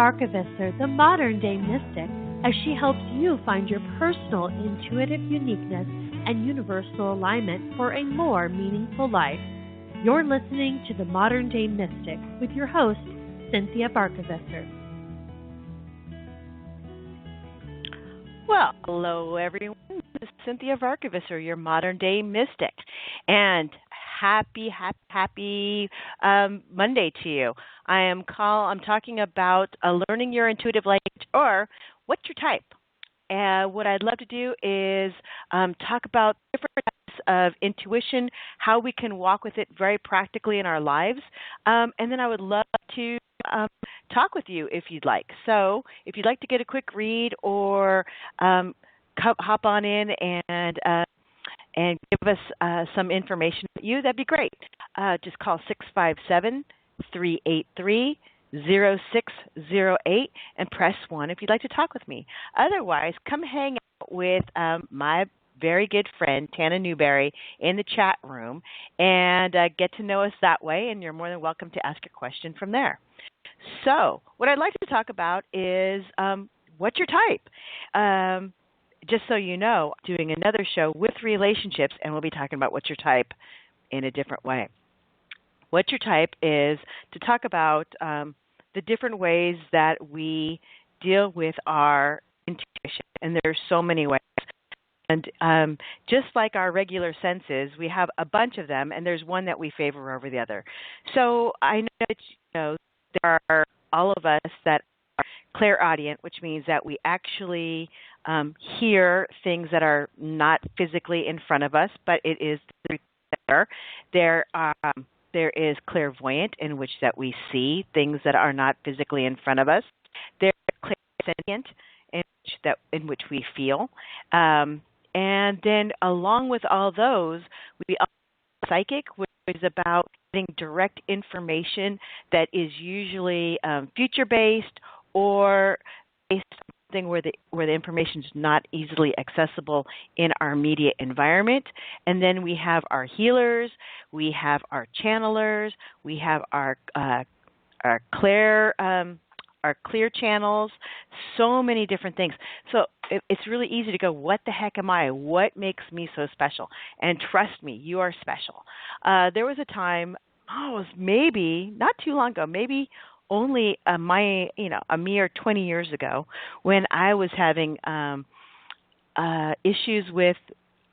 Barkevisser, the modern day mystic, as she helps you find your personal intuitive uniqueness and universal alignment for a more meaningful life. You're listening to The Modern Day Mystic with your host, Cynthia Barkevisser. Well, hello everyone. This is Cynthia Barkevisser, your modern day mystic, and happy Monday to you. I'm talking about learning your intuitive language, or what's your type. And what I'd love to do is talk about different types of intuition, how we can walk with it very practically in our lives, and then I would love to talk with you if you'd like. So if you'd like to get a quick read or hop on in and give us some information about you, that'd be great. Just call 657-383-0608 and press 1 if you'd like to talk with me. Otherwise, come hang out with my very good friend, Tana Newberry, in the chat room and get to know us that way, and you're more than welcome to ask your question from there. So what I'd like to talk about is what's your type? Just so you know, doing another show with relationships, and we'll be talking about what's your type in a different way. What's your type is to talk about the different ways that we deal with our intuition, and there's so many ways. And just like our regular senses, we have a bunch of them, and there's one that we favor over the other. So I know that there are all of us that are clairaudient, which means that we actually hear things that are not physically in front of us, but it is there. There is clairvoyant, in which that we see things that are not physically in front of us. There's clairsentient, in which we feel. And then along with all those, we also have psychic, which is about getting direct information that is usually future-based or based on something where the information is not easily accessible in our immediate environment. And then we have our healers, we have our channelers, we have our clear channels, so many different things. So it's really easy to go, what the heck am I? What makes me so special? And trust me, you are special. There was a time, it was maybe not too long ago, maybe only a mere 20 years ago, when I was having issues with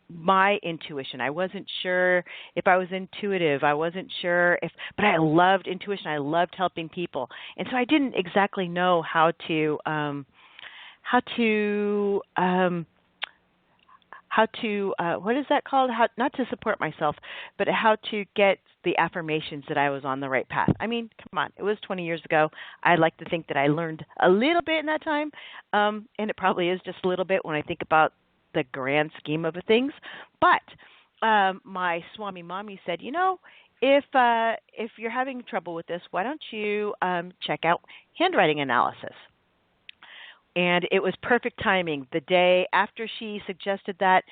my intuition. I wasn't sure if I was intuitive. I wasn't sure but I loved intuition. I loved helping people. And so I didn't exactly know how to what is that called? Not to support myself, but how to get the affirmations that I was on the right path. I mean, come on, it was 20 years ago. I'd like to think that I learned a little bit in that time, and it probably is just a little bit when I think about the grand scheme of things. But my Swami Mommy said, if you're having trouble with this, why don't you check out handwriting analysis? And it was perfect timing. The day after she suggested that,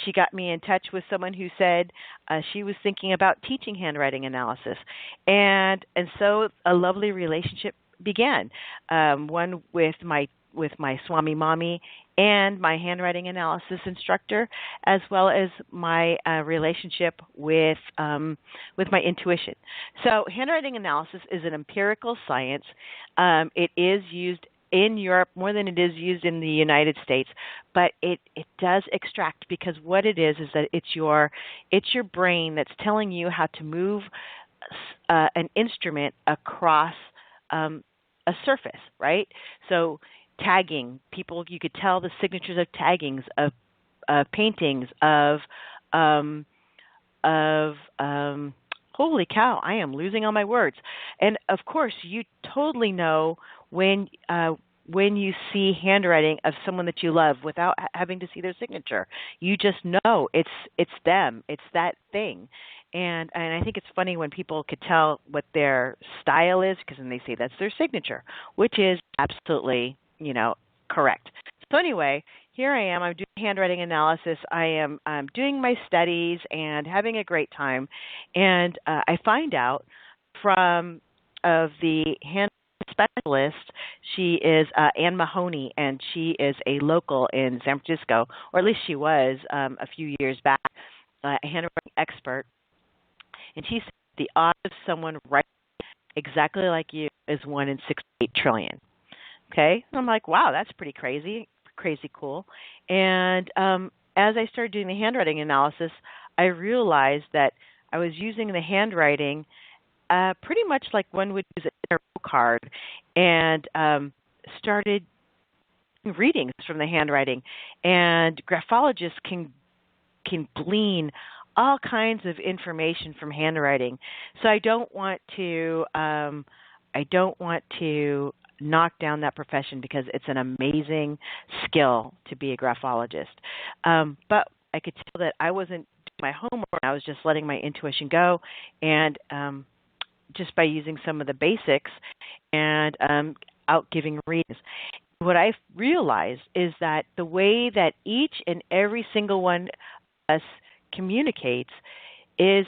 she got me in touch with someone who said she was thinking about teaching handwriting analysis. And so a lovely relationship began, one with my Swami Mommy and my handwriting analysis instructor, as well as my relationship with my intuition. So handwriting analysis is an empirical science. It is used in Europe more than it is used in the United States, but it does extract, because what it is that it's your brain that's telling you how to move an instrument across a surface, right? So tagging, you could tell the signatures of taggings, of paintings, of holy cow, I am losing all my words. And of course, you totally know when you see handwriting of someone that you love without having to see their signature. You just know it's them, it's that thing. And I think it's funny when people could tell what their style is, because then they say that's their signature, which is absolutely, correct. So anyway, here I am. I'm doing handwriting analysis. I'm doing my studies and having a great time. And I find out from the handwriting specialist. She is Ann Mahoney, and she is a local in San Francisco, or at least she was a few years back, a handwriting expert. And she said the odds of someone writing exactly like you is 1 in 68 trillion. Okay? And I'm like, wow, that's pretty crazy cool. And as I started doing the handwriting analysis, I realized that I was using the handwriting pretty much like one would use a tarot card, and started readings from the handwriting. And graphologists can glean all kinds of information from handwriting. So I don't want to knock down that profession, because it's an amazing skill to be a graphologist. But I could tell that I wasn't doing my homework. I was just letting my intuition go, and just by using some of the basics and out giving readings. What I've realized is that the way that each and every single one of us communicates is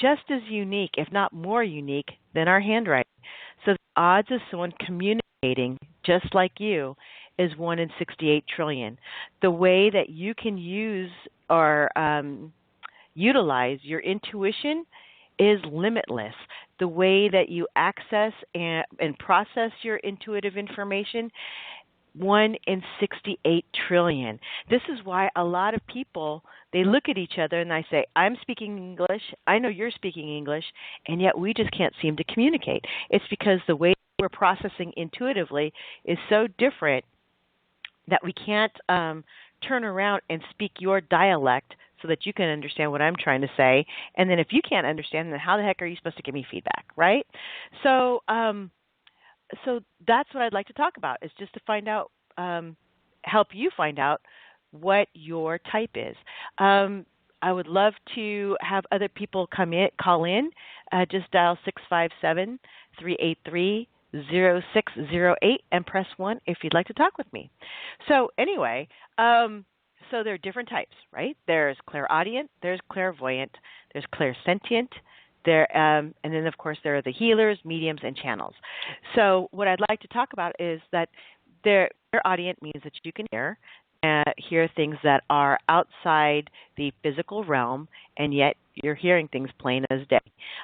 just as unique, if not more unique, than our handwriting. So the odds of someone communicating just like you is 1 in 68 trillion. The way that you can use or utilize your intuition is limitless. The way that you access and process your intuitive information, 1 in 68 trillion. This is why a lot of people, they look at each other and they say, I'm speaking English, I know you're speaking English, and yet we just can't seem to communicate. It's because the way we're processing intuitively is so different that we can't turn around and speak your dialect so that you can understand what I'm trying to say. And then if you can't understand, then how the heck are you supposed to give me feedback, right? So that's what I'd like to talk about, is just to find out, help you find out what your type is. I would love to have other people call in. Just dial 657-383-0608 and press 1 if you'd like to talk with me. So anyway, so there are different types, right? There's clairaudient, there's clairvoyant, there's clairsentient, and then, of course, there are the healers, mediums, and channels. So what I'd like to talk about is that clairaudient means that you can hear things that are outside the physical realm, and yet you're hearing things plain as day.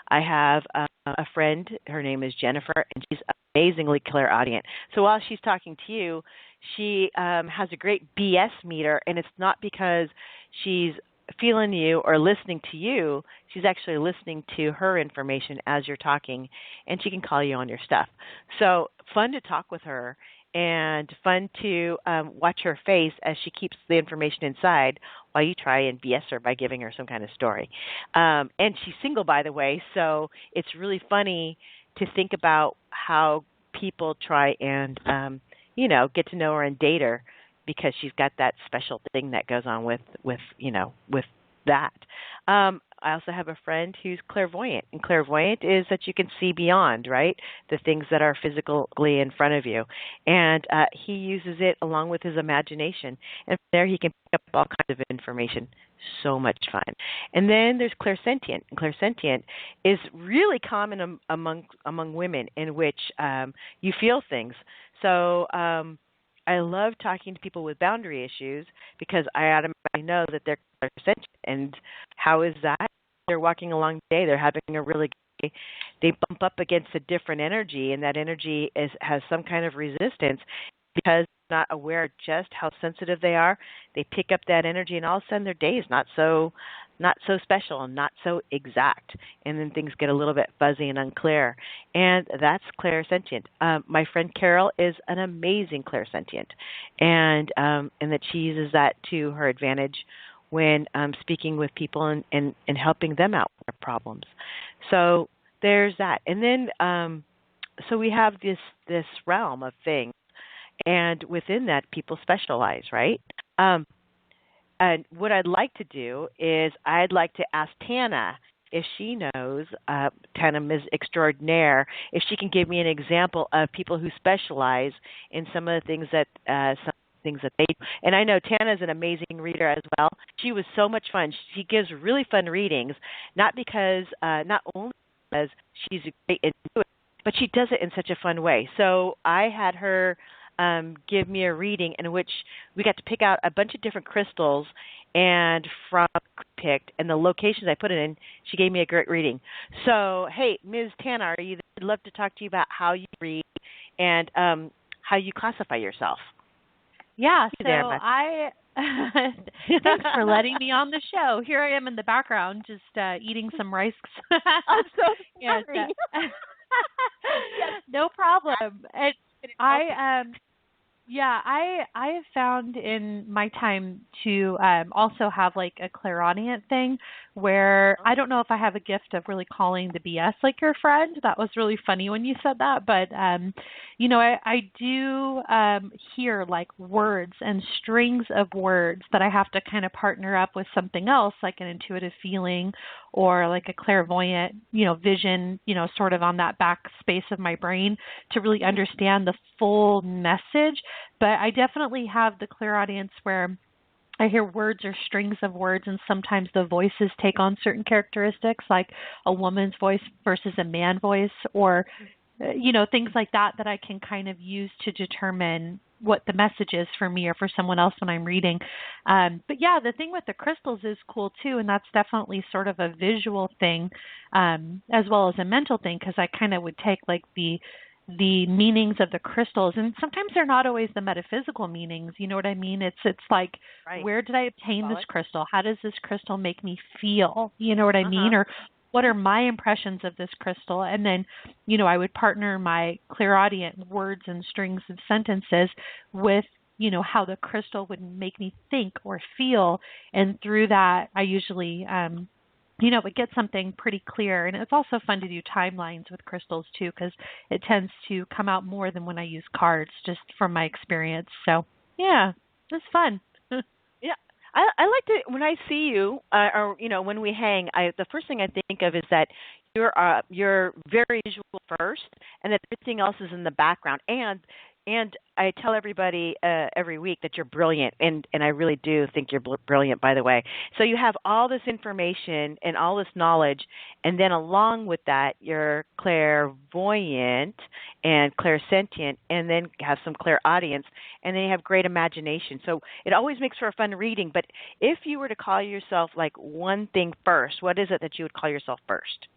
I have a friend, her name is Jennifer, and she's amazingly clairaudient. So while she's talking to you, she has a great BS meter, and it's not because she's feeling you or listening to you. She's actually listening to her information as you're talking, and she can call you on your stuff. So fun to talk with her, and fun to watch her face as she keeps the information inside while you try and BS her by giving her some kind of story. And she's single, by the way, so it's really funny to think about how people try and get to know her and date her, because she's got that special thing that goes on with that. I also have a friend who's clairvoyant, and clairvoyant is that you can see beyond, right, the things that are physically in front of you. And he uses it along with his imagination, and from there he can pick up all kinds of information. So much fun. And then there's clairsentient. And clairsentient is really common among women, in which you feel things. So I love talking to people with boundary issues, because I automatically know that they're clairsentient. And how is that? They're walking along the day, they're having a really good day, they bump up against a different energy, and that energy has some kind of resistance, because they're not aware just how sensitive they are. They pick up that energy, and all of a sudden their day is not so special and not so exact, and then things get a little bit fuzzy and unclear, and that's clairsentient. My friend Carol is an amazing clairsentient, and that she uses that to her advantage when speaking with people and helping them out with their problems. So there's that. And then so we have this realm of things, and within that people specialize, right? And what I'd like to do is I'd like to ask Tana if she knows, Tana Ms. Extraordinaire, if she can give me an example of people who specialize in some of the things that they do. And I know Tana is an amazing reader as well. She was so much fun. She gives really fun readings, not only because she's a great intuitive, but she does it in such a fun way. So I had her give me a reading in which we got to pick out a bunch of different crystals, and from picked and the locations I put it in, she gave me a great reading. So, hey, Ms. Tana, are you there? I'd love to talk to you about how you read and how you classify yourself. Yeah, so there, thanks for letting me on the show. Here I am in the background just eating some rice. I'm so sorry. And, no problem. And I have found in my time to also have like a clairaudient thing where I don't know if I have a gift of really calling the BS like your friend. That was really funny when you said that. But, I do hear like words and strings of words that I have to kind of partner up with something else, like an intuitive feeling or like a clairvoyant, vision, sort of on that back space of my brain to really understand the full message. But I definitely have the clairaudience where I hear words or strings of words, and sometimes the voices take on certain characteristics, like a woman's voice versus a man's voice, or, things like that I can kind of use to determine what the message is for me or for someone else when I'm reading. But yeah, the thing with the crystals is cool too, and that's definitely sort of a visual thing as well as a mental thing, because I kind of would take like the meanings of the crystals, and sometimes they're not always the metaphysical meanings. You know what I mean? It's like, right. Where did I obtain this crystal? How does this crystal make me feel? You know what I mean? Or what are my impressions of this crystal? And then, I would partner my clairaudient words and strings of sentences with, how the crystal would make me think or feel. And through that, I usually would get something pretty clear. And it's also fun to do timelines with crystals too, because it tends to come out more than when I use cards, just from my experience. So yeah, it's fun. Yeah. I like to, when I see you, or when we hang, the first thing I think of is that you're very visual first, and that everything else is in the background. And I tell everybody every week that you're brilliant, and I really do think you're brilliant, by the way. So you have all this information and all this knowledge, and then along with that, you're clairvoyant and clairsentient, and then have some clairaudience, and then you have great imagination. So it always makes for a fun reading. But if you were to call yourself like one thing first, what is it that you would call yourself first?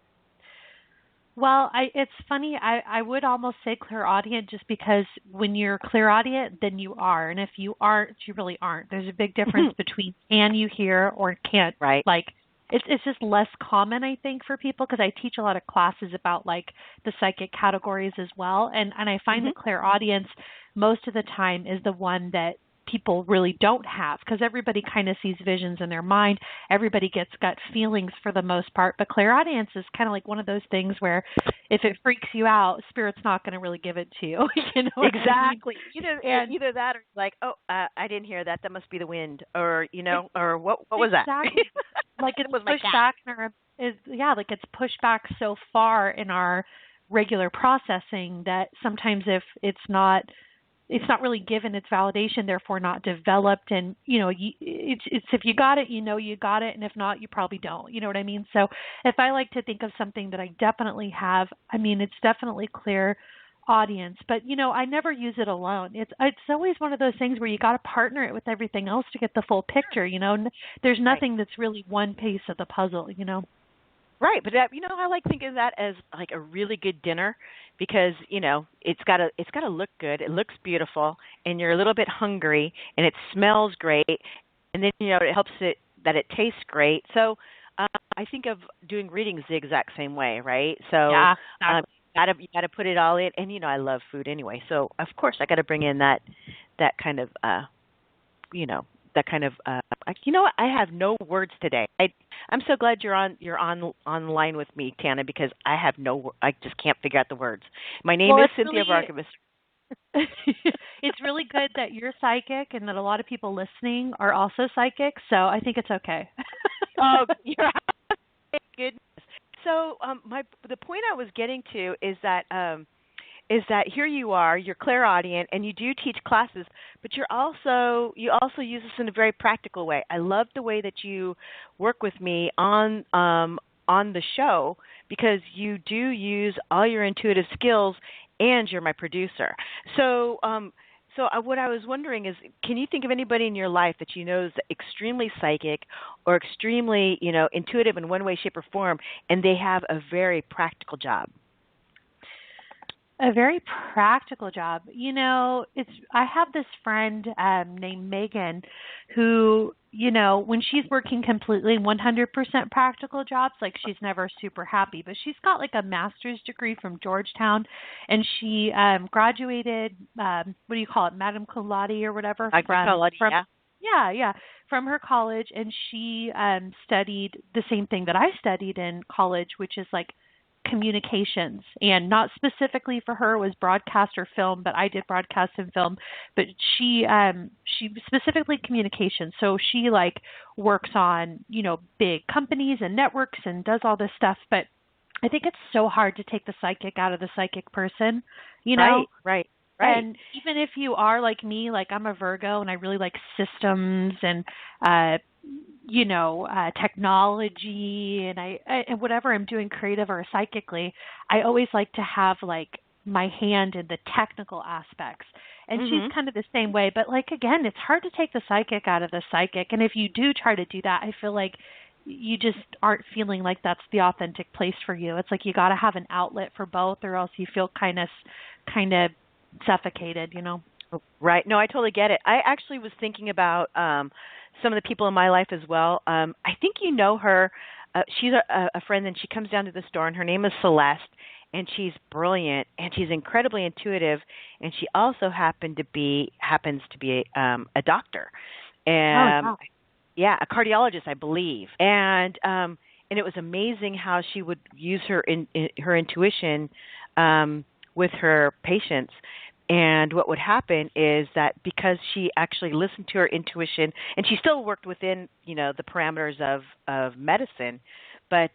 Well, it's funny. I would almost say clairaudient, just because when you're clairaudient, then you are. And if you aren't, you really aren't. There's a big difference between can you hear or can't. Right. Like, it's just less common, I think, for people, because I teach a lot of classes about like the psychic categories as well. And I find that clairaudience most of the time is the one that people really don't have, because everybody kind of sees visions in their mind. Everybody gets gut feelings for the most part, but clairaudience is kind of like one of those things where if it freaks you out, Spirit's not going to really give it to you. Exactly. Either that, or like, I didn't hear that. That must be the wind, or or what was that? Exactly. Like it's pushed back like it's pushed back so far in our regular processing that sometimes if it's not really given its validation, therefore not developed. And, it's if you got it, you got it. And if not, you probably don't. You know what I mean? So if I like to think of something that I definitely have, it's definitely clairaudience. But, I never use it alone. It's always one of those things where you got to partner it with everything else to get the full picture. There's nothing that's really one piece of the puzzle, Right, but I like thinking of that as like a really good dinner, because it's got to look good, it looks beautiful, and you're a little bit hungry, and it smells great, and then it helps that it tastes great. So I think of doing readings the exact same way, right? So yeah, you got to put it all in, and I love food anyway, so of course I got to bring in that kind of that kind of what? I have no words today. I'm so glad you're online with me, Tana, because I just can't figure out the words. My name is Cynthia Barkovich. It's really good that you're psychic and that a lot of people listening are also psychic, so I think it's okay. Oh, you're goodness. So the point I was getting to is that here you are, you're clairaudient, and you do teach classes, but you also use this in a very practical way. I love the way that you work with me on the show, because you do use all your intuitive skills and you're my producer. So, what I was wondering is, can you think of anybody in your life that you know is extremely psychic or extremely, intuitive in one way, shape, or form, and they have a very practical job? A very practical job. I have this friend named Megan who, when she's working completely 100% practical jobs, like she's never super happy, but she's got like a master's degree from Georgetown, and she graduated, what do you call it, Madame cum laude or whatever? Yeah, from her college, and she studied the same thing that I studied in college, which is like communications, and not specifically for her was broadcast or film, but I did broadcast and film, but she specifically communications. So she like works on, big companies and networks and does all this stuff. But I think it's so hard to take the psychic out of the psychic person, Right. And even if you are like me, like I'm a Virgo and I really like systems and, technology, and and whatever I'm doing creative or psychically, I always like to have like my hand in the technical aspects. And she's kind of the same way. But like, again, it's hard to take the psychic out of the psychic. And if you do try to do that, I feel like you just aren't feeling like that's the authentic place for you. It's like you got to have an outlet for both, or else you feel kind of suffocated, Right. No, I totally get it. I actually was thinking about some of the people in my life as well. I think you know her. She's a friend, and she comes down to the store, and her name is Celeste, and she's brilliant, and she's incredibly intuitive, and she also happens to be a doctor, and wow. Yeah, a cardiologist, I believe, and it was amazing how she would use her her intuition with her patients. And what would happen is that because she actually listened to her intuition, and she still worked within, the parameters of medicine, but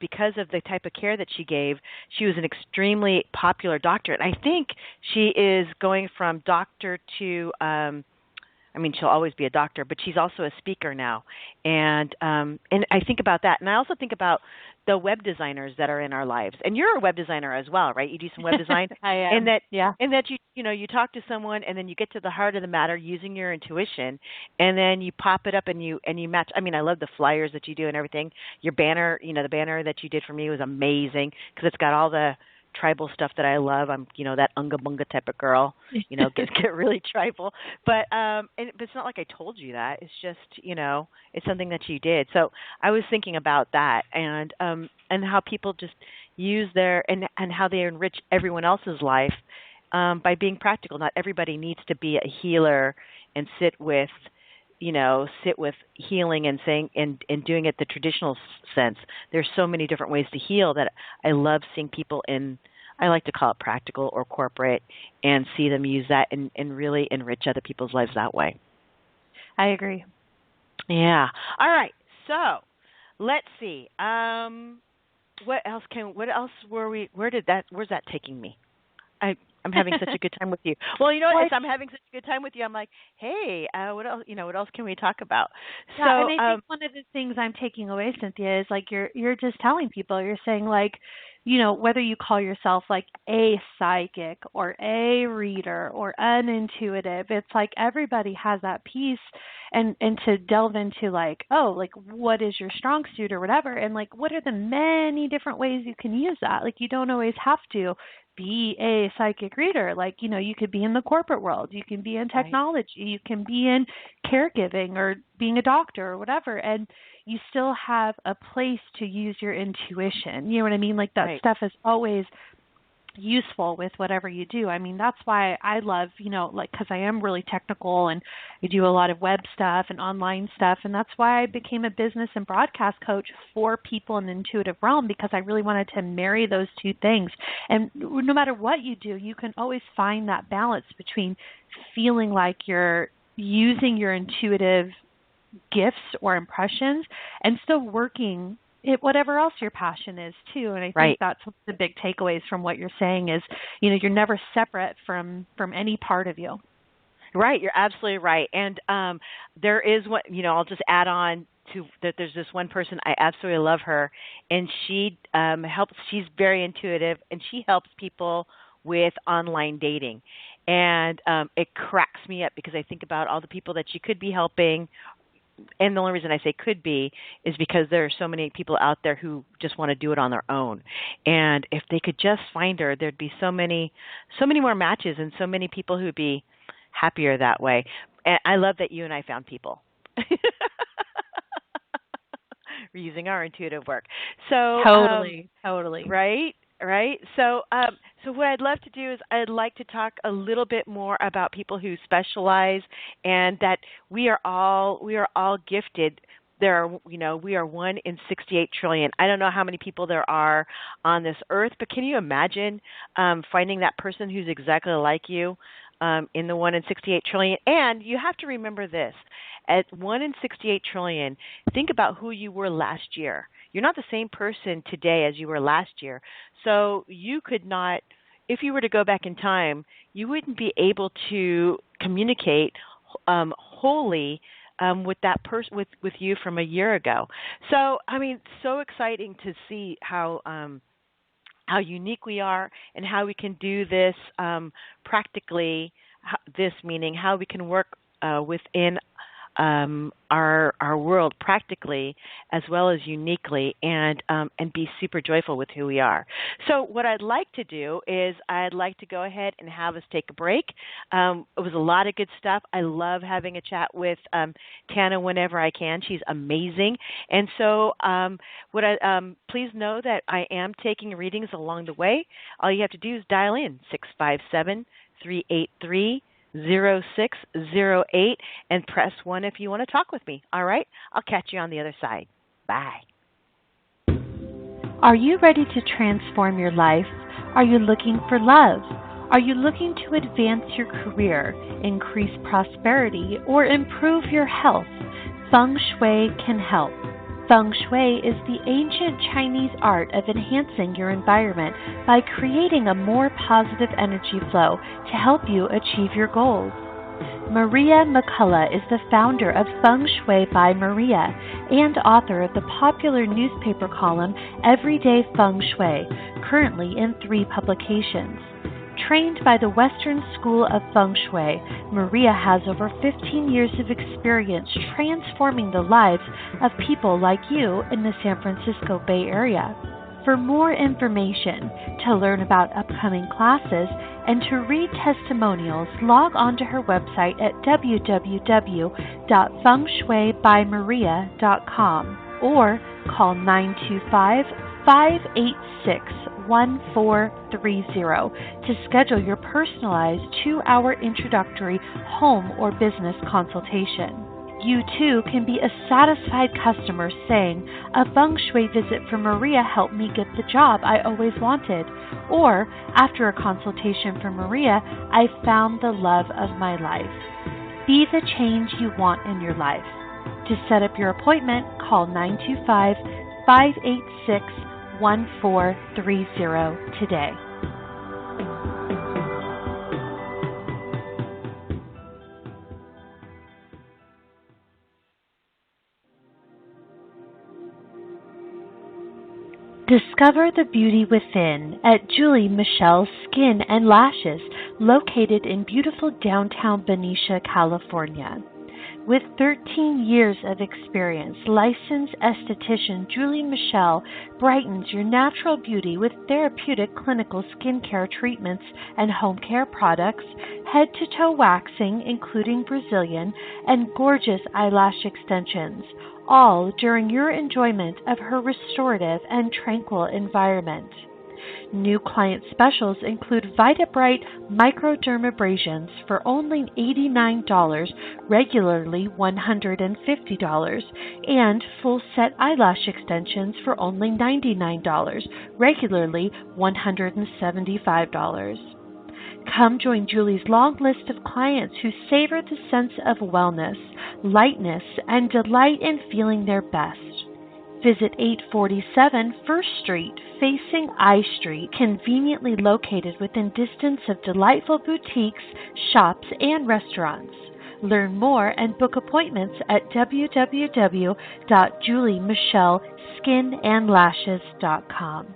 because of the type of care that she gave, she was an extremely popular doctor. And I think she is going from doctor to, she'll always be a doctor, but she's also a speaker now. And I think about that. And I also think about the web designers that are in our lives. And you're a web designer as well, right? You do some web design. I am. And that you talk to someone, and then you get to the heart of the matter using your intuition, and then you pop it up and you match. I love the flyers that you do and everything. Your banner, the banner that you did for me was amazing because it's got all the tribal stuff that I love. I'm, that unga bunga type of girl, get really tribal. But it's not like I told you that. It's just, it's something that you did. So I was thinking about that and how people just use and how they enrich everyone else's life by being practical. Not everybody needs to be a healer and sit with healing and saying and doing it the traditional sense. There's so many different ways to heal that I love seeing people I like to call it practical or corporate, and see them use that and really enrich other people's lives that way. I agree. Yeah. All right. So let's see. What else where's that taking me? I'm having such a good time with you. Well, as I'm having such a good time with you, I'm like, hey, what else? What else can we talk about? Yeah, so, and I think one of the things I'm taking away, Cynthia, is like you're just telling people. You're saying like, whether you call yourself like a psychic or a reader or an intuitive, it's like everybody has that piece, and to delve into like, oh, like what is your strong suit or whatever, and like what are the many different ways you can use that. Like you don't always have to be a psychic reader. Like, you could be in the corporate world, you can be in technology, right. You can be in caregiving or being a doctor or whatever, and you still have a place to use your intuition. You know what I mean? Like that right. stuff is always useful with whatever you do. That's why I love, because I am really technical and I do a lot of web stuff and online stuff. And that's why I became a business and broadcast coach for people in the intuitive realm, because I really wanted to marry those two things. And no matter what you do, you can always find that balance between feeling like you're using your intuitive gifts or impressions and still working whatever else your passion is too. And I think that's one of the big takeaways from what you're saying is, you're never separate from any part of you. Right. You're absolutely right. And there is I'll just add on to that there's this one person, I absolutely love her, and she helps. She's very intuitive, and she helps people with online dating. And it cracks me up because I think about all the people that she could be helping, and the only reason I say could be is because there are so many people out there who just want to do it on their own. And if they could just find her, there'd be so many more matches and so many people who'd be happier that way. And I love that you and I found people. We're using our intuitive work. So Totally. Right. So so what I'd love to do is I'd like to talk a little bit more about people who specialize, and that we are all gifted. There are, we are 1 in 68 trillion. I don't know how many people there are on this earth, but can you imagine finding that person who's exactly like you in the 1 in 68 trillion? And you have to remember this. At 1 in 68 trillion, think about who you were last year. You're not the same person today as you were last year. So you could not, if you were to go back in time, you wouldn't be able to communicate wholly with that person, with you from a year ago. So, I mean, so exciting to see how unique we are and how we can do this practically. This meaning how we can work within our world practically as well as uniquely, and be super joyful with who we are. So what I'd like to do is I'd like to go ahead and have us take a break. It was a lot of good stuff. I love having a chat with Tana whenever I can. She's amazing. And so please know that I am taking readings along the way. All you have to do is dial in 657-383-0608 and press 1 if you want to talk with me. All right? I'll catch you on the other side. Bye. Are you ready to transform your life? Are you looking for love? Are you looking to advance your career, increase prosperity, or improve your health? Feng Shui can help. Feng Shui is the ancient Chinese art of enhancing your environment by creating a more positive energy flow to help you achieve your goals. Maria McCullough is the founder of Feng Shui by Maria and author of the popular newspaper column Everyday Feng Shui, currently in 3 publications. Trained by the Western School of Feng Shui, Maria has over 15 years of experience transforming the lives of people like you in the San Francisco Bay Area. For more information, to learn about upcoming classes, and to read testimonials, log on to her website at www.fengshuibymaria.com or call 925-586-1430 to schedule your personalized 2-hour introductory home or business consultation. You too can be a satisfied customer saying, "A Feng Shui visit from Maria helped me get the job I always wanted," or, "After a consultation from Maria, I found the love of my life." Be the change you want in your life. To set up your appointment, call 925-586-1430 today. Discover the beauty within at Julie Michelle Skin and Lashes, located in beautiful downtown Benicia, California. With 13 years of experience, licensed esthetician Julie Michelle brightens your natural beauty with therapeutic clinical skincare treatments and home care products, head-to-toe waxing, including Brazilian, and gorgeous eyelash extensions, all during your enjoyment of her restorative and tranquil environment. New client specials include VitaBright microdermabrasions for only $89, regularly $150, and full set eyelash extensions for only $99, regularly $175. Come join Julie's long list of clients who savor the sense of wellness, lightness, and delight in feeling their best. Visit 847 First Street, facing I Street, conveniently located within distance of delightful boutiques, shops, and restaurants. Learn more and book appointments at www.juliemichelskinandlashes.com.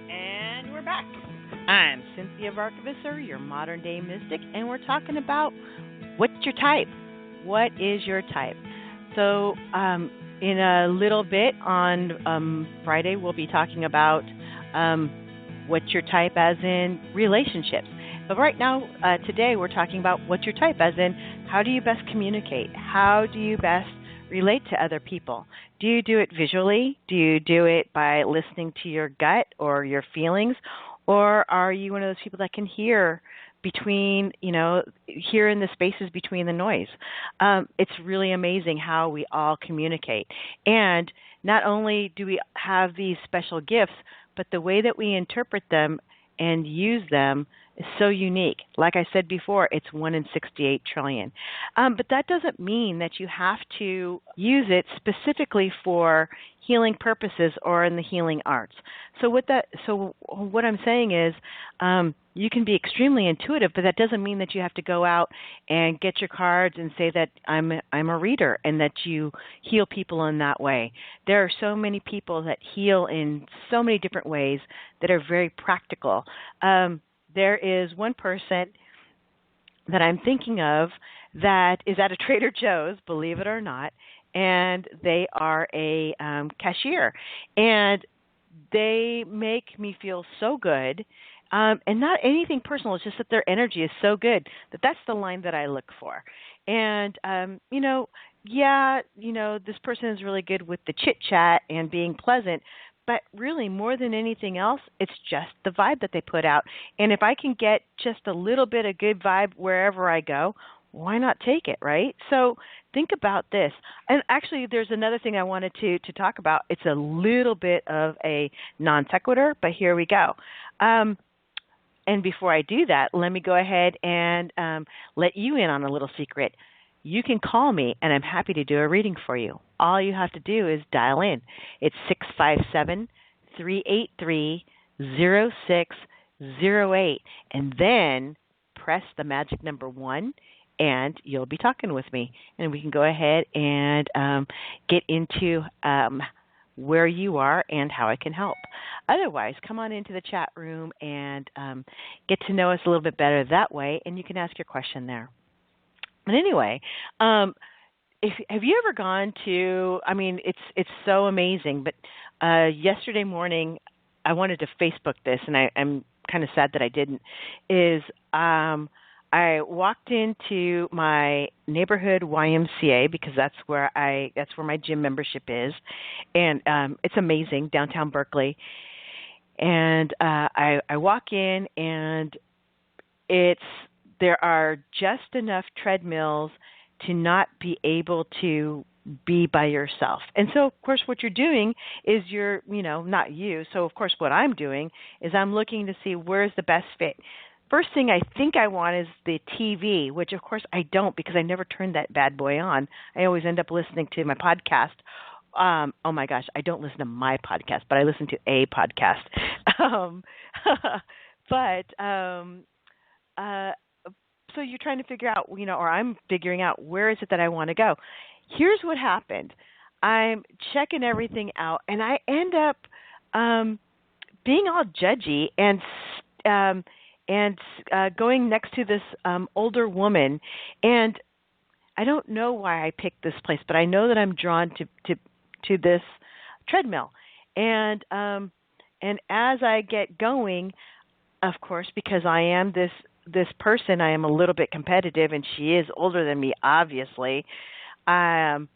And we're back. I'm Cynthia Varkevisser, your modern day mystic, and we're talking about what's your type? What is your type? So, in a little bit on Friday, we'll be talking about what's your type as in relationships. But right now, today, we're talking about what's your type as in how do you best communicate? How do you best relate to other people? Do you do it visually? Do you do it by listening to your gut or your feelings? Or are you one of those people that can hear between, hear in the spaces between the noise? It's really amazing how we all communicate. And not only do we have these special gifts, but the way that we interpret them and use them is so unique. Like I said before, it's 1 in 68 trillion. But that doesn't mean that you have to use it specifically for healing purposes or in the healing arts. So what I'm saying is you can be extremely intuitive, but that doesn't mean that you have to go out and get your cards and say that I'm a reader and that you heal people in that way. There are so many people that heal in so many different ways that are very practical. There is one person that I'm thinking of that is at a Trader Joe's, believe it or not, and they are a cashier. And they make me feel so good, and not anything personal. It's just that their energy is so good that's the line that I look for. And, this person is really good with the chit-chat and being pleasant, but really, more than anything else, it's just the vibe that they put out. And if I can get just a little bit of good vibe wherever I go, why not take it, right? So think about this. And actually, there's another thing I wanted to talk about. It's a little bit of a non sequitur, but here we go. And before I do that, let me go ahead and let you in on a little secret. You can call me, and I'm happy to do a reading for you. All you have to do is dial in. It's 657-383-0608, and then press the magic number 1, and you'll be talking with me. And we can go ahead and get into where you are and how I can help. Otherwise, come on into the chat room and get to know us a little bit better that way, and you can ask your question there. But anyway, have you ever gone to? I mean, it's so amazing. But yesterday morning, I wanted to Facebook this, and I'm kind of sad that I didn't. I walked into my neighborhood YMCA because that's where my gym membership is, and it's amazing, downtown Berkeley. And I walk in, and there are just enough treadmills to not be able to be by yourself. And so, of course, what you're doing is not you. So, of course, what I'm doing is I'm looking to see where's the best fit. First thing I think I want is the TV, which, of course, I don't because I never turned that bad boy on. I always end up listening to my podcast. Oh, my gosh, I don't listen to my podcast, but I listen to a podcast. So you're trying to figure out, or I'm figuring out where is it that I want to go. Here's what happened. I'm checking everything out, and I end up being all judgy and going next to this older woman. And I don't know why I picked this place, but I know that I'm drawn to this treadmill. And as I get going, of course, because I am this person, I am a little bit competitive, and she is older than me, obviously. I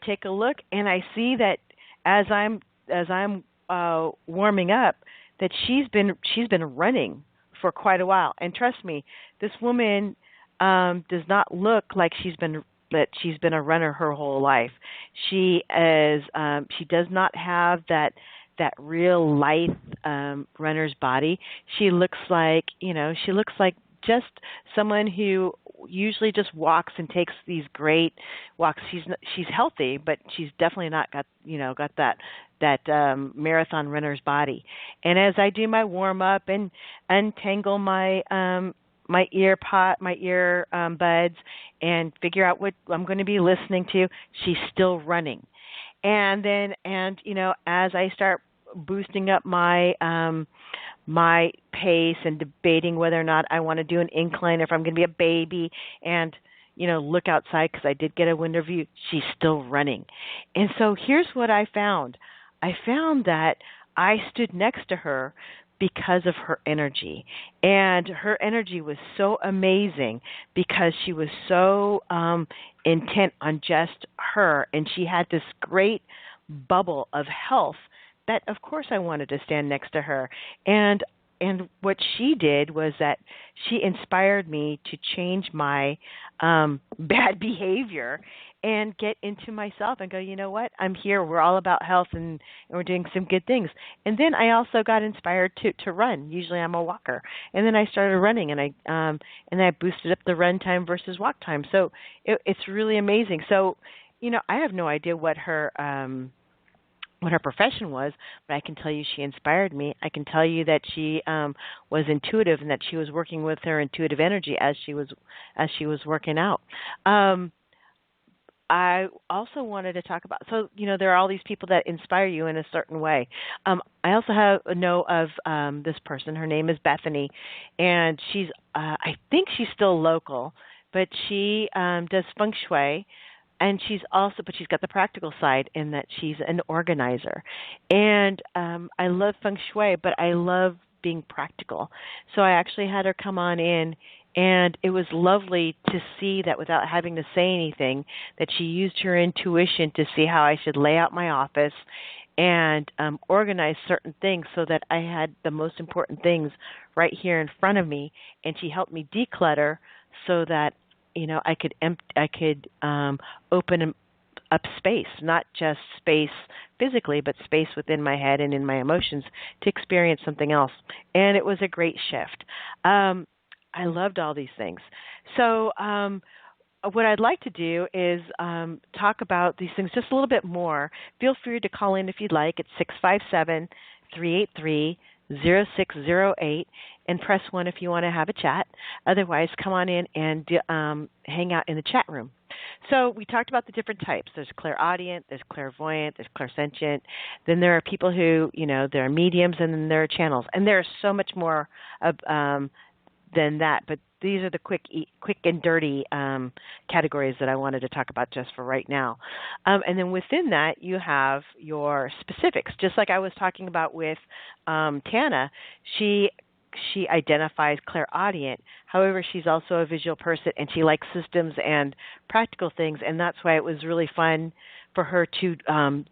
take a look, and I see that as I'm I'm warming up, that she's been running for quite a while. And trust me, this woman does not look like she's been a runner her whole life. She does not have that real lithe runner's body. She looks like just someone who usually just walks and takes these great walks. She's healthy, but she's definitely not got that marathon runner's body. And as I do my warm up and untangle my ear buds, and figure out what I'm going to be listening to, she's still running. And as I start boosting up my pace and debating whether or not I want to do an incline, if I'm going to be a baby, and look outside because I did get a window view, she's still running. And so here's what I found. I found that I stood next to her because of her energy. And her energy was so amazing because she was so intent on just her, and she had this great bubble of health that, of course, I wanted to stand next to her. And what she did was that she inspired me to change my bad behavior and get into myself and go, you know what, I'm here. We're all about health, and we're doing some good things. And then I also got inspired to run. Usually I'm a walker. And then I started running, and I boosted up the run time versus walk time. So it's really amazing. So, I have no idea what her profession was, but I can tell you she inspired me. I can tell you that she was intuitive, and that she was working with her intuitive energy as she was working out. I also wanted to talk about, so there are all these people that inspire you in a certain way. I also know of this person. Her name is Bethany, and she's I think she's still local, but she does feng shui. And she's got the practical side in that she's an organizer. And I love feng shui, but I love being practical. So I actually had her come on in, and it was lovely to see that without having to say anything, that she used her intuition to see how I should lay out my office and organize certain things so that I had the most important things right here in front of me. And she helped me declutter so that I could open up space, not just space physically, but space within my head and in my emotions to experience something else. And it was a great shift. I loved all these things. So what I'd like to do is talk about these things just a little bit more. Feel free to call in if you'd like. It's 657-383-0608, and press 1 if you want to have a chat. Otherwise, come on in and hang out in the chat room. So we talked about the different types. There's clairaudient, there's clairvoyant, there's clairsentient. Then there are people who, there are mediums, and then there are channels. And there's so much more than that, but these are the quick and dirty categories that I wanted to talk about just for right now. And then within that, you have your specifics. Just like I was talking about with Tana, she identifies clairaudient. However, she's also a visual person, and she likes systems and practical things, and that's why it was really fun for her to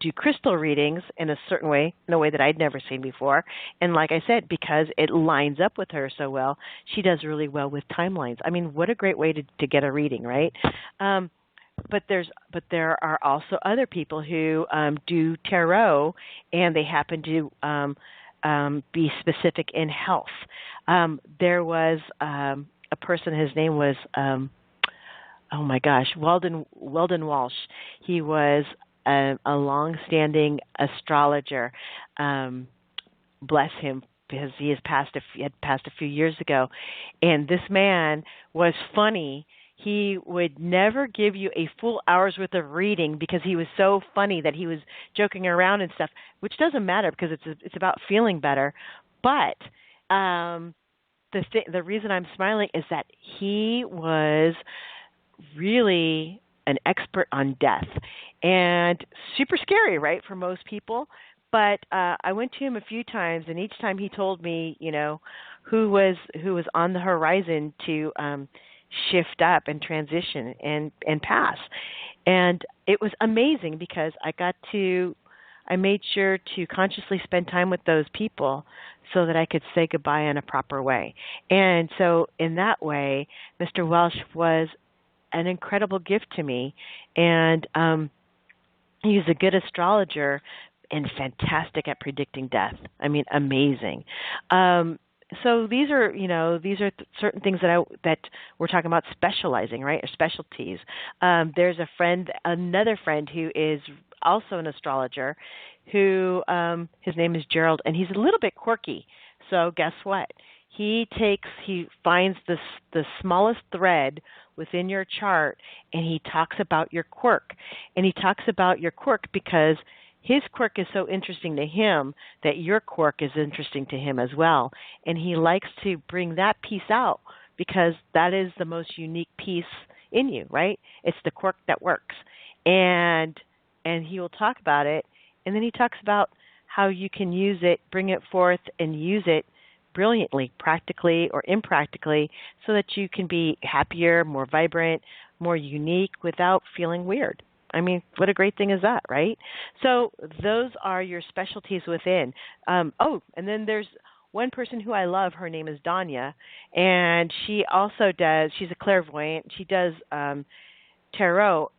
do crystal readings in a certain way, in a way that I'd never seen before. And like I said, because it lines up with her so well, she does really well with timelines. I mean, what a great way to get a reading, right? But there are also other people who do tarot, and they happen to be specific in health. There was a person, his name was, oh my gosh, Weldon Walsh. He was a long-standing astrologer. Bless him, because he had passed a few years ago. And this man was funny. He would never give you a full hour's worth of reading because he was so funny that he was joking around and stuff, which doesn't matter because it's about feeling better. But the reason I'm smiling is that he was really an expert on death, and super scary, right, for most people. But I went to him a few times, and each time he told me, who was on the horizon to shift up and transition and pass. And it was amazing because I got to I made sure to consciously spend time with those people so that I could say goodbye in a proper way. And so in that way, Mr. Welsh was an incredible gift to me. And he was a good astrologer and fantastic at predicting death. I mean, amazing. So these are certain things that we're talking about specializing, right, or specialties. There's another friend who is also an astrologer, who his name is Gerald, and he's a little bit quirky. So guess what? He finds the smallest thread within your chart, and he talks about your quirk. And he talks about your quirk because his quirk is so interesting to him that your quirk is interesting to him as well. And he likes to bring that piece out because that is the most unique piece in you, right? It's the quirk that works. And he will talk about it. And then he talks about how you can use it, bring it forth, and use it brilliantly, practically or impractically, so that you can be happier, more vibrant, more unique without feeling weird. I mean, what a great thing is that, right? So those are your specialties within. And then there's one person who I love. Her name is Danya, and she's a clairvoyant. She does tarot.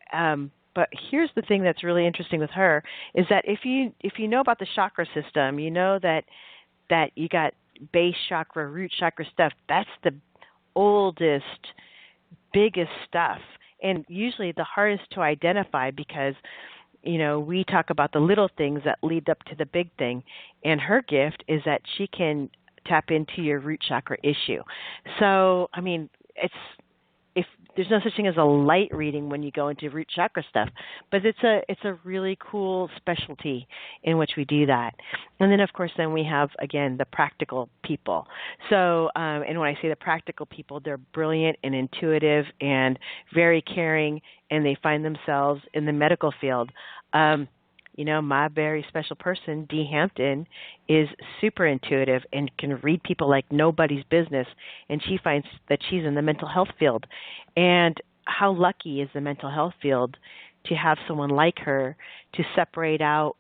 But here's the thing that's really interesting with her is that if you know about the chakra system, you know that you got base chakra, root chakra stuff. That's the oldest, biggest stuff. And usually the hardest to identify because, we talk about the little things that lead up to the big thing. And her gift is that she can tap into your root chakra issue. So, I mean, if there's no such thing as a light reading when you go into root chakra stuff, but it's a really cool specialty in which we do that. And then, of course, we have, again, the practical people. So, and when I say the practical people, they're brilliant and intuitive and very caring, and they find themselves in the medical field. My very special person, Dee Hampton, is super intuitive and can read people like nobody's business, and she finds that she's in the mental health field. And how lucky is the mental health field to have someone like her to separate out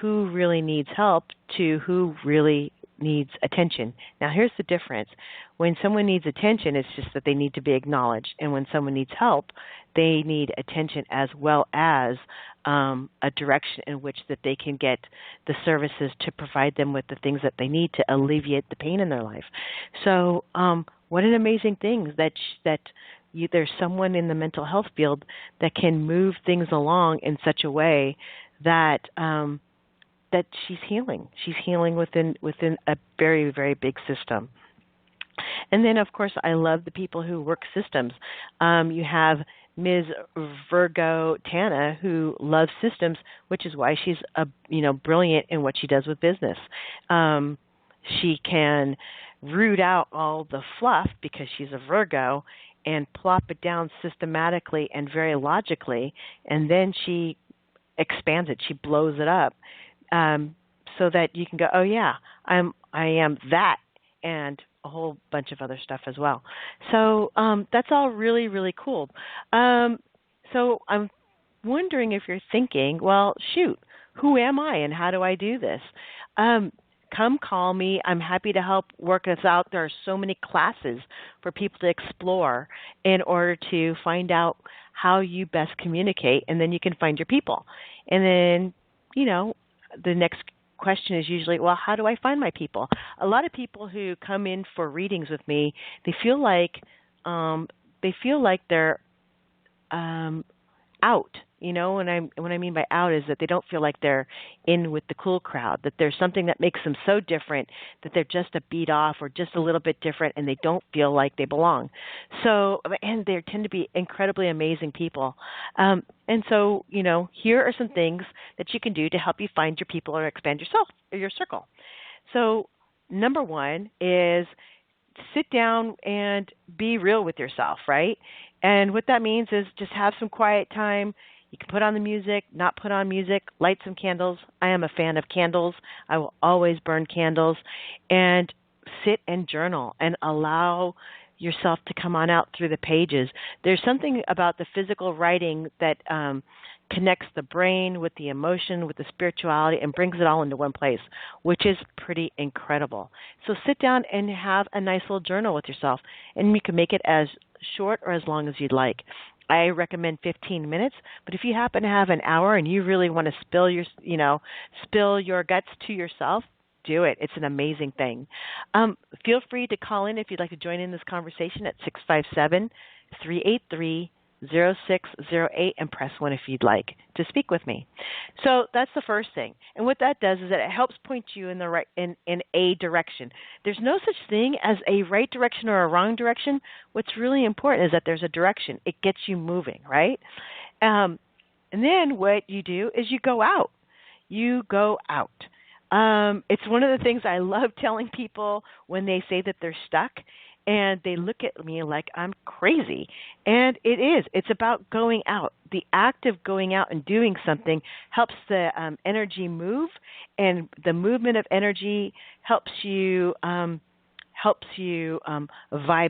who really needs help to who really needs attention. Now, here's the difference. When someone needs attention, it's just that they need to be acknowledged. And when someone needs help, they need attention as well as a direction in which that they can get the services to provide them with the things that they need to alleviate the pain in their life. So what an amazing thing that there's someone in the mental health field that can move things along in such a way that that she's healing. She's healing within a very, very big system. And then, of course, I love the people who work systems. You have Ms. Virgo Tana, who loves systems, which is why she's brilliant in what she does with business. She can root out all the fluff because she's a Virgo and plop it down systematically and very logically, and then she expands it. She blows it up. So that you can go, oh yeah, I am that, and a whole bunch of other stuff as well. So that's all really, really cool. So I'm wondering if you're thinking, well, shoot, who am I and how do I do this? Come call me. I'm happy to help work us out. There are so many classes for people to explore in order to find out how you best communicate, and then you can find your people. And then, the next question is usually, well, how do I find my people? A lot of people who come in for readings with me, they feel like they're out. What I mean by out is that they don't feel like they're in with the cool crowd, that there's something that makes them so different that they're just a beat off or just a little bit different, and they don't feel like they belong. So, and they tend to be incredibly amazing people. And so, here are some things that you can do to help you find your people or expand yourself or your circle. So, number one is sit down and be real with yourself, right? And what that means is just have some quiet time. You can put on the music, not put on music, light some candles. I am a fan of candles. I will always burn candles. And sit and journal and allow yourself to come on out through the pages. There's something about the physical writing that connects the brain with the emotion, with the spirituality, and brings it all into one place, which is pretty incredible. So sit down and have a nice little journal with yourself, and you can make it as short or as long as you'd like. I recommend 15 minutes, but if you happen to have an hour and you really want to spill your guts to yourself, do it. It's an amazing thing. Feel free to call in if you'd like to join in this conversation at 657-383-0608 and press 1 if you'd like to speak with me. So that's the first thing. And what that does is that it helps point you in the right in a direction. There's no such thing as a right direction or a wrong direction. What's really important is that there's a direction. It gets you moving, right? And then what you do is you go out. You go out. It's one of the things I love telling people when they say that they're stuck and they look at me like I'm crazy. And it is. It's about going out. The act of going out and doing something helps the energy move, and the movement of energy helps you vibe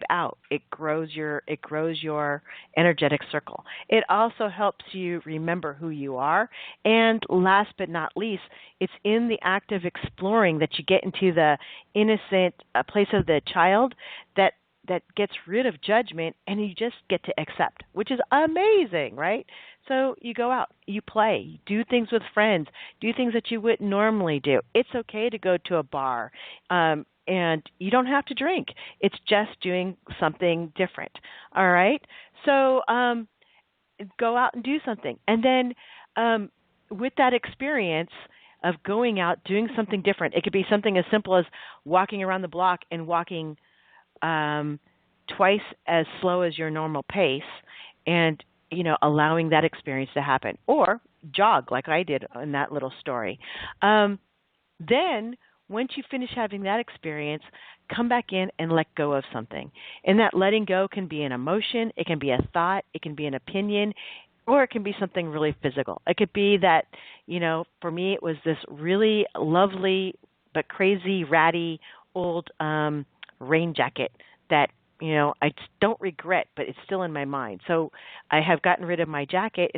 out. It grows your energetic circle. It also helps you remember who you are. And last but not least, it's in the act of exploring that you get into the innocent place of the child that gets rid of judgment, and you just get to accept, which is amazing, right? So you go out, you play, you do things with friends, do things that you wouldn't normally do. It's okay to go to a bar. And you don't have to drink. It's just doing something different. All right? So go out and do something. And then with that experience of going out, doing something different, it could be something as simple as walking around the block and walking twice as slow as your normal pace and, allowing that experience to happen. Or jog like I did in that little story. Then once you finish having that experience, come back in and let go of something. And that letting go can be an emotion, it can be a thought, it can be an opinion, or it can be something really physical. It could be that, for me it was this really lovely but crazy, ratty old rain jacket that I don't regret, but it's still in my mind. So I have gotten rid of my jacket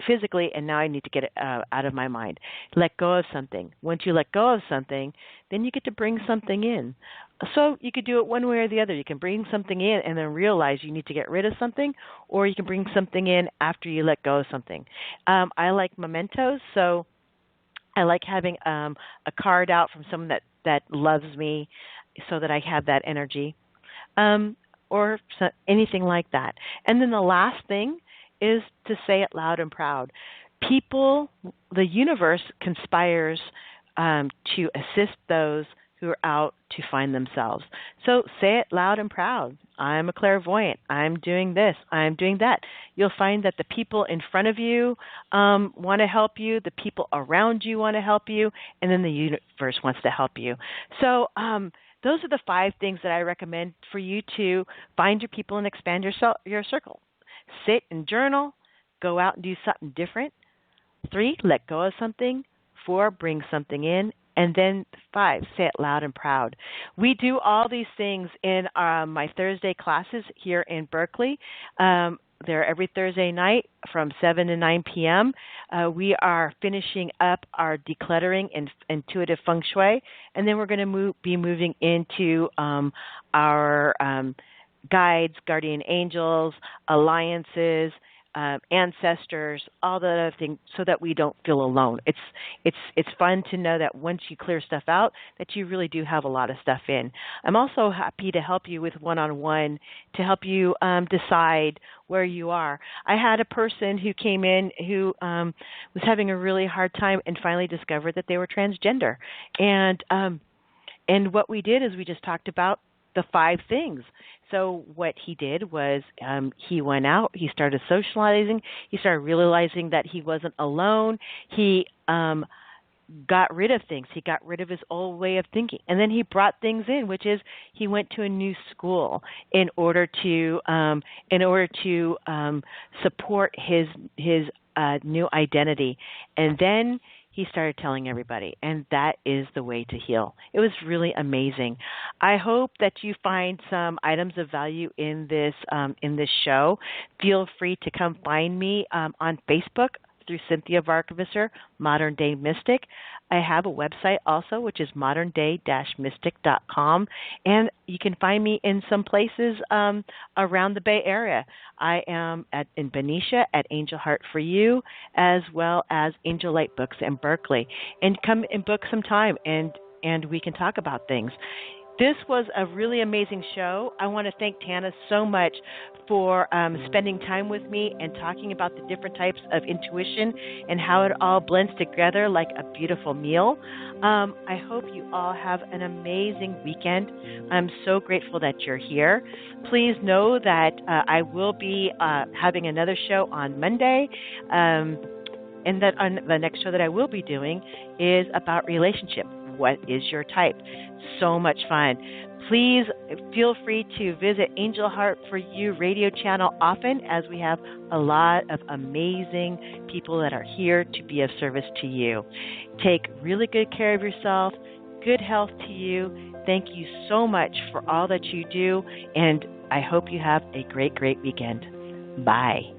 physically, and now I need to get it out of my mind. Let go of something. Once you let go of something, then you get to bring something in. So you could do it one way or the other. You can bring something in and then realize you need to get rid of something, or you can bring something in after you let go of something. I like mementos, so I like having a card out from someone that loves me so that I have that energy. Or anything like that. And then the last thing is to say it loud and proud. The universe conspires to assist those who are out to find themselves. So say it loud and proud. I'm a clairvoyant. I'm doing this. I'm doing that. You'll find that the people in front of you want to help you. The people around you want to help you. And then the universe wants to help you. So those are the 5 things that I recommend for you to find your people and expand your circle. Sit and journal. Go out and do something different. 3, let go of something. 4, bring something in. And then 5, say it loud and proud. We do all these things in my Thursday classes here in Berkeley. They're every Thursday night from 7 to 9 p.m. We are finishing up our decluttering and intuitive feng shui, and then we're going to be moving into our guides, guardian angels, alliances, ancestors, all the other things, so that we don't feel alone. It's fun to know that once you clear stuff out, that you really do have a lot of stuff in. I'm also happy to help you with one-on-one to help you decide where you are. I had a person who came in who was having a really hard time and finally discovered that they were transgender. And what we did is we just talked about the 5 things. So what he did was he went out, he started socializing, he started realizing that he wasn't alone. He got rid of things. He got rid of his old way of thinking. And then he brought things in, which is he went to a new school in order to support his new identity. And then he started telling everybody, and that is the way to heal. It was really amazing. I hope that you find some items of value in this show. Feel free to come find me on Facebook through Cynthia Varkevisser, Modern Day Mystic. I have a website also, which is modernday-mystic.com, and you can find me in some places around the Bay Area. I am in Benicia at Angel Heart for You, as well as Angel Light Books in Berkeley. And come and book some time, and we can talk about things. This was a really amazing show. I want to thank Tana so much for spending time with me and talking about the different types of intuition and how it all blends together like a beautiful meal. I hope you all have an amazing weekend. I'm so grateful that you're here. Please know that I will be having another show on Monday. And that the next show that I will be doing is about relationship. What is your type? So much fun. Please feel free to visit Angel Heart for You radio channel often, as we have a lot of amazing people that are here to be of service to you. Take really good care of yourself. Good health to you. Thank you so much for all that you do, and I hope you have a great, great weekend. Bye.